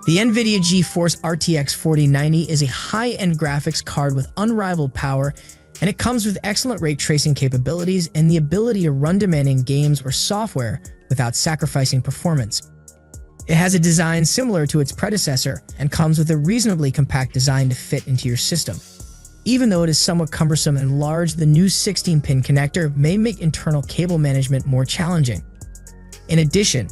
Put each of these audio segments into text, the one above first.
The NVIDIA GeForce RTX 4090 is a high-end graphics card with unrivaled power, and it comes with excellent ray tracing capabilities and the ability to run demanding games or software without sacrificing performance. It has a design similar to its predecessor and comes with a reasonably compact design to fit into your system. Even though it is somewhat cumbersome and large, the new 16-pin connector may make internal cable management more challenging. In addition,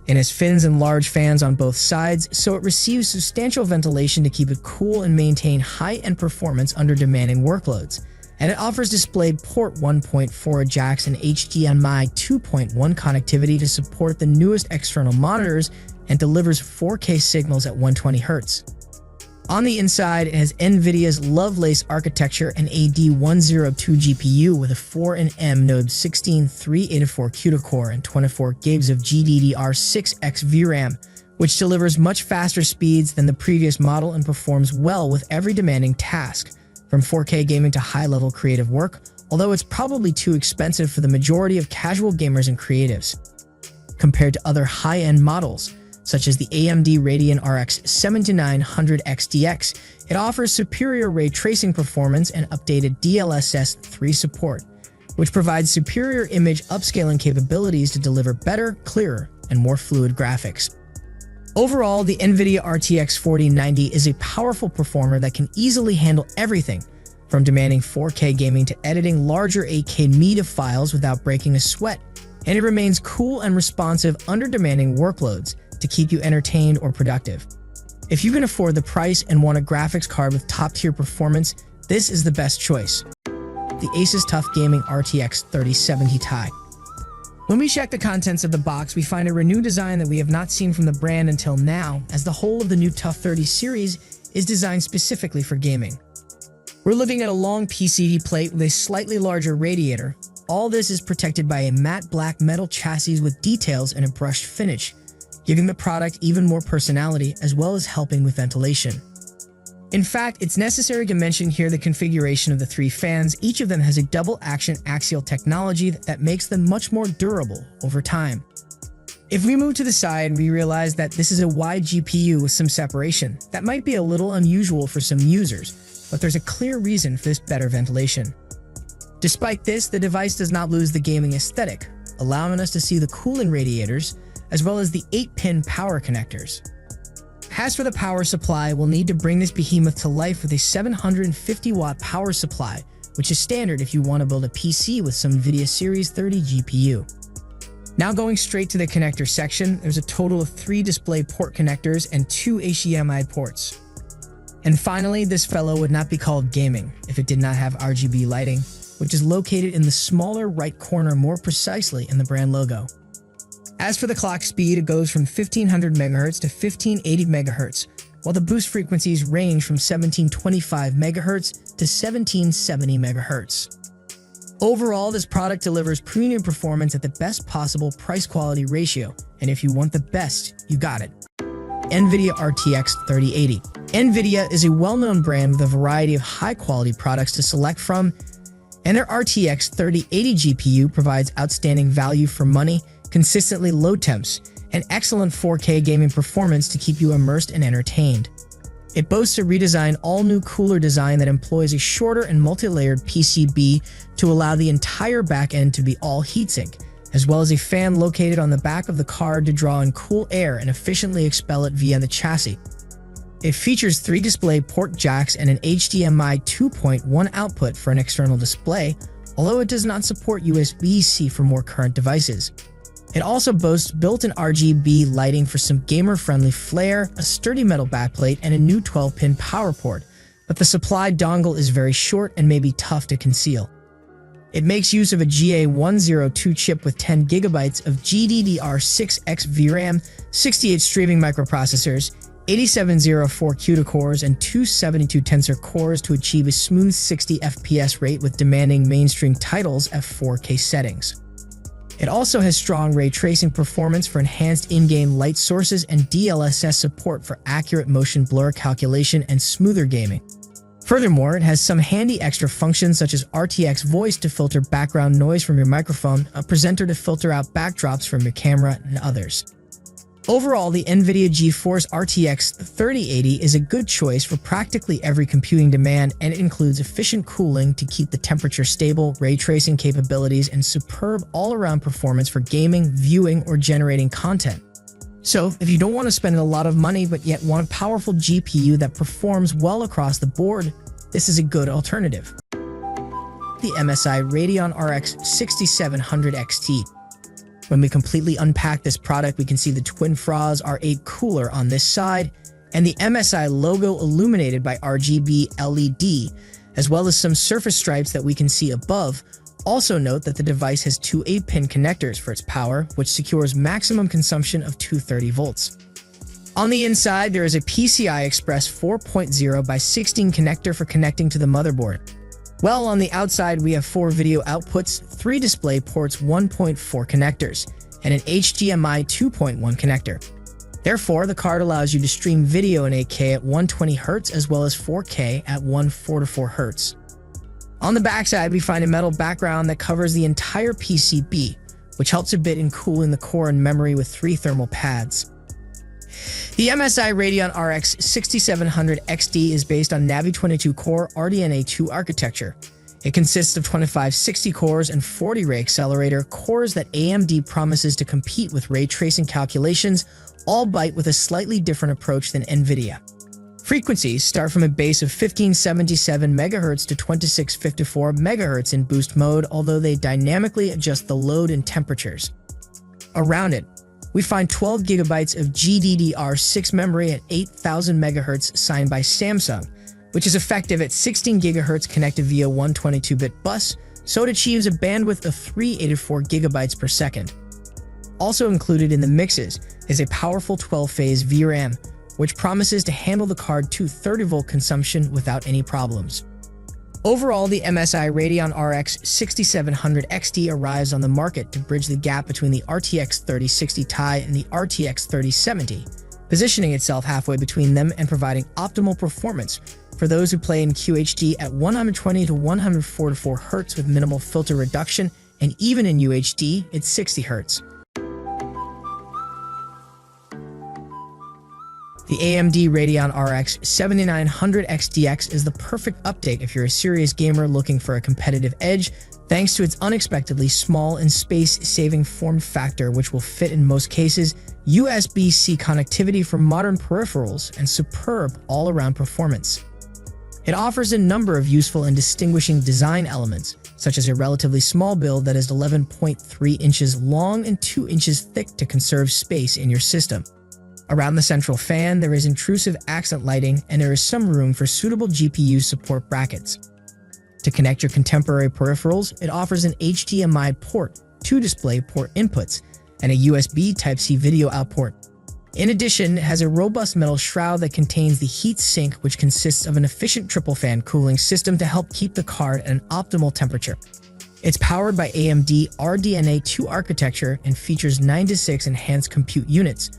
it has fins and large fans on both sides, so it receives substantial ventilation to keep it cool and maintain high-end performance under demanding workloads. And it offers DisplayPort 1.4 jacks and HDMI 2.1 connectivity to support the newest external monitors and delivers 4K signals at 120Hz. On the inside, it has NVIDIA's Lovelace architecture and a D102 GPU with a 4nm Node 16 384 CUDA-core and 24 GB of GDDR6X VRAM, which delivers much faster speeds than the previous model and performs well with every demanding task, from 4K gaming to high-level creative work, although it's probably too expensive for the majority of casual gamers and creatives. Compared to other high-end models, such as the AMD Radeon RX 7900 XTX, it offers superior ray tracing performance and updated DLSS 3 support, which provides superior image upscaling capabilities to deliver better, clearer, and more fluid graphics. Overall, the NVIDIA RTX 4090 is a powerful performer that can easily handle everything, from demanding 4K gaming to editing larger 8K media files without breaking a sweat, and it remains cool and responsive under demanding workloads to keep you entertained or productive. If you can afford the price and want a graphics card with top-tier performance, this is the best choice. The Asus TUF Gaming RTX 3070 Ti. When we check the contents of the box, we find a renewed design that we have not seen from the brand until now, as the whole of the new TUF 30 series is designed specifically for gaming. We're looking at a long PCB plate with a slightly larger radiator. All this is protected by a matte black metal chassis with details and a brushed finish, giving the product even more personality as well as helping with ventilation. In fact, it's necessary to mention here the configuration of the 3 fans. Each of them has a double-action axial technology that makes them much more durable over time. If we move to the side, we realize that this is a wide GPU with some separation. That might be a little unusual for some users, but there's a clear reason for this better ventilation. Despite this, the device does not lose the gaming aesthetic, allowing us to see the cooling radiators, as well as the 8-pin power connectors. As for the power supply, we'll need to bring this behemoth to life with a 750-watt power supply, which is standard if you want to build a PC with some NVIDIA Series 30 GPU. Now going straight to the connector section, there's a total of 3 DisplayPort connectors and 2 HDMI ports. And finally, this fellow would not be called gaming if it did not have RGB lighting, which is located in the smaller right corner, more precisely in the brand logo. As for the clock speed, it goes from 1500 MHz to 1580 MHz, while the boost frequencies range from 1725 MHz to 1770 MHz. Overall, this product delivers premium performance at the best possible price-quality ratio, and if you want the best, you got it. NVIDIA RTX 3080. NVIDIA is a well-known brand with a variety of high-quality products to select from, and their RTX 3080 GPU provides outstanding value for money, consistently low temps, and excellent 4K gaming performance to keep you immersed and entertained. It boasts a redesigned all-new cooler design that employs a shorter and multi-layered PCB to allow the entire back end to be all heatsink, as well as a fan located on the back of the card to draw in cool air and efficiently expel it via the chassis. It features 3 DisplayPort jacks and an HDMI 2.1 output for an external display, although it does not support USB-C for more current devices. It also boasts built-in RGB lighting for some gamer-friendly flair, a sturdy metal backplate, and a new 12-pin power port, but the supplied dongle is very short and may be tough to conceal. It makes use of a GA102 chip with 10 GB of GDDR6X VRAM, 68 streaming microprocessors, 8704 CUDA cores, and 272 Tensor cores to achieve a smooth 60 FPS rate with demanding mainstream titles at 4K settings. It also has strong ray tracing performance for enhanced in-game light sources and DLSS support for accurate motion blur calculation and smoother gaming. Furthermore, it has some handy extra functions such as RTX Voice to filter background noise from your microphone, a presenter to filter out backdrops from your camera, and others. Overall, the NVIDIA GeForce RTX 3080 is a good choice for practically every computing demand, and it includes efficient cooling to keep the temperature stable, ray tracing capabilities, and superb all-around performance for gaming, viewing, or generating content. So, if you don't want to spend a lot of money but yet want a powerful GPU that performs well across the board, this is a good alternative. The MSI Radeon RX 6700 XT. When we completely unpack this product, we can see the Twin Frost R8 cooler on this side, and the MSI logo illuminated by RGB LED, as well as some surface stripes that we can see above. Also note that the device has two 8-pin connectors for its power, which secures maximum consumption of 230 volts. On the inside, there is a PCI Express 4.0 by 16 connector for connecting to the motherboard. Well, on the outside, we have 4 video outputs, 3 display ports, 1.4 connectors, and an HDMI 2.1 connector. Therefore, the card allows you to stream video in 8K at 120Hz as well as 4K at 144Hz. On the backside, we find a metal background that covers the entire PCB, which helps a bit in cooling the core and memory with 3 thermal pads. The MSI Radeon RX 6700 XT is based on Navi 22 core RDNA 2 architecture. It consists of 25 60 cores and 40 ray accelerator cores that AMD promises to compete with ray tracing calculations, albeit with a slightly different approach than NVIDIA. Frequencies start from a base of 1577 MHz to 2654 MHz in boost mode, although they dynamically adjust the load and temperatures. Around it, we find 12 GB of GDDR6 memory at 8000 MHz signed by Samsung, which is effective at 16 GHz connected via 122-bit bus, so it achieves a bandwidth of 384 GB per second. Also included in the mixes is a powerful 12-phase VRAM, which promises to handle the card to 30-volt consumption without any problems. Overall, the MSI Radeon RX 6700 XT arrives on the market to bridge the gap between the RTX 3060 Ti and the RTX 3070, positioning itself halfway between them and providing optimal performance for those who play in QHD at 120 to 144 Hz with minimal filter reduction, and even in UHD, it's 60 Hz. The AMD Radeon RX 7900 XTX is the perfect update if you're a serious gamer looking for a competitive edge, thanks to its unexpectedly small and space-saving form factor, which will fit in most cases, USB-C connectivity for modern peripherals, and superb all-around performance. It offers a number of useful and distinguishing design elements, such as a relatively small build that is 11.3 inches long and 2 inches thick to conserve space in your system. Around the central fan, there is intrusive accent lighting, and there is some room for suitable GPU support brackets. To connect your contemporary peripherals, it offers an HDMI port, 2 DisplayPort inputs, and a USB Type-C video output. In addition, it has a robust metal shroud that contains the heat sink, which consists of an efficient triple-fan cooling system to help keep the card at an optimal temperature. It's powered by AMD RDNA 2 architecture and features 96 enhanced compute units,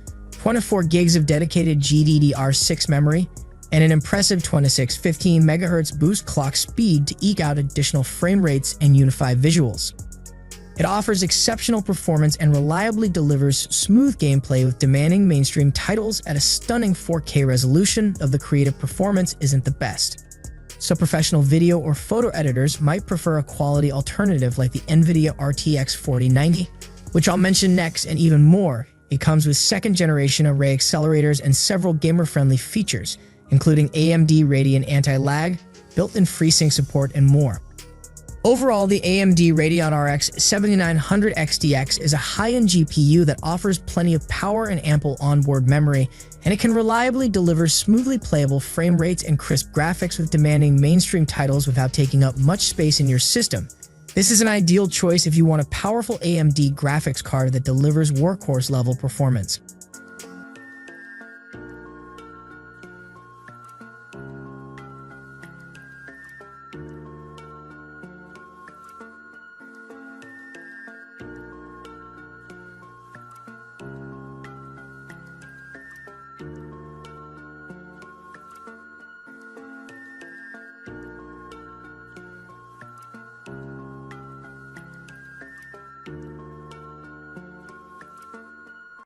24 gigs of dedicated GDDR6 memory, and an impressive 2615 MHz boost clock speed to eke out additional frame rates and unify visuals. It offers exceptional performance and reliably delivers smooth gameplay with demanding mainstream titles at a stunning 4K resolution, though the creative performance isn't the best. So professional video or photo editors might prefer a quality alternative like the NVIDIA RTX 4090, which I'll mention next, and even more. It comes with second-generation array accelerators and several gamer-friendly features, including AMD Radeon anti-lag, built-in FreeSync support, and more. Overall, the AMD Radeon RX 7900 XTX is a high-end GPU that offers plenty of power and ample onboard memory, and it can reliably deliver smoothly playable frame rates and crisp graphics with demanding mainstream titles without taking up much space in your system. This is an ideal choice if you want a powerful AMD graphics card that delivers workhorse-level performance.